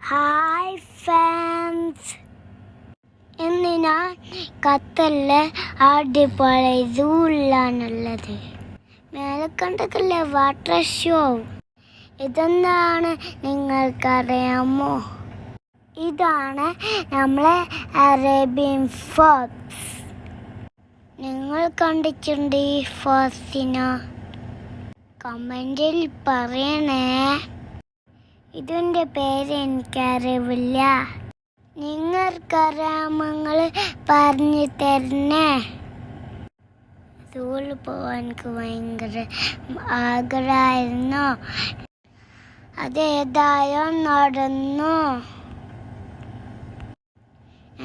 Hi friends, ഇന്ന് ഞാൻ ഖത്തറിലെ അടിപൊളി സൂവിലാണുള്ളത്. മേലെ കണ്ടതല്ലേ വാട്ടർ ഷോ. ഇതെന്താണ് നിങ്ങൾക്കറിയാമോ? ഇതാണ് നമ്മളെ അറേബ്യൻ ഫോക്സ്. നിങ്ങൾ കണ്ടിട്ടുണ്ട് ഈ ഫോക്സിനെ? കമൻറ്റിൽ പറയണേ. ഇതിൻ്റെ പേര് എനിക്കറിയില്ല. നിങ്ങൾക്കറിയാമെങ്കിൽ പറഞ്ഞു തരണേ. സൂവിൽ പോകാൻ എനിക്ക് ഭയങ്കര ആഗ്രഹമായിരുന്നു. അതേതായോ നടന്നു.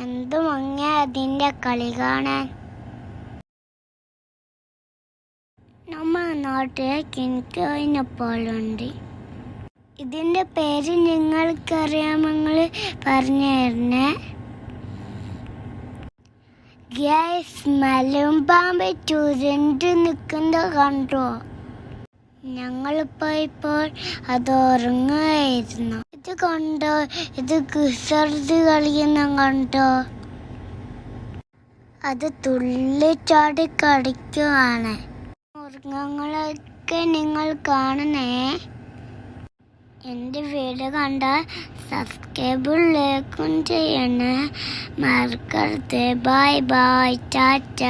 എന്ത് ഭംഗിയാ അതിൻ്റെ കളി കാണാൻ. നമ്മുടെ നാട്ടിൽ കിൻകോയിനെ പോലുണ്ട്. ഇതിൻ്റെ പേര് നിങ്ങൾക്കറിയാമെങ്കിൽ പറഞ്ഞു തരണേ. ഗൈസ്, മലമ്പാമ്പ് ചുരുണ്ട് നിൽക്കുന്നത് കണ്ടോ? ഞങ്ങളിപ്പോൾ അത് ഉറങ്ങുകയായിരുന്നു. ഇത് കണ്ടോ? ഇത് കുസൃതി കളിക്കുന്ന കണ്ടോ? അത് തുള്ളിച്ചാടി കളിക്കുവാണ്. മൃഗങ്ങളൊക്കെ നിങ്ങൾ കാണണേ. എൻ്റെ വീഡിയോ കണ്ടാൽ സബ്സ്ക്രൈബും ലൈക്കും ചെയ്യണേ. മറക്കരുത്. Bye bye, Tata.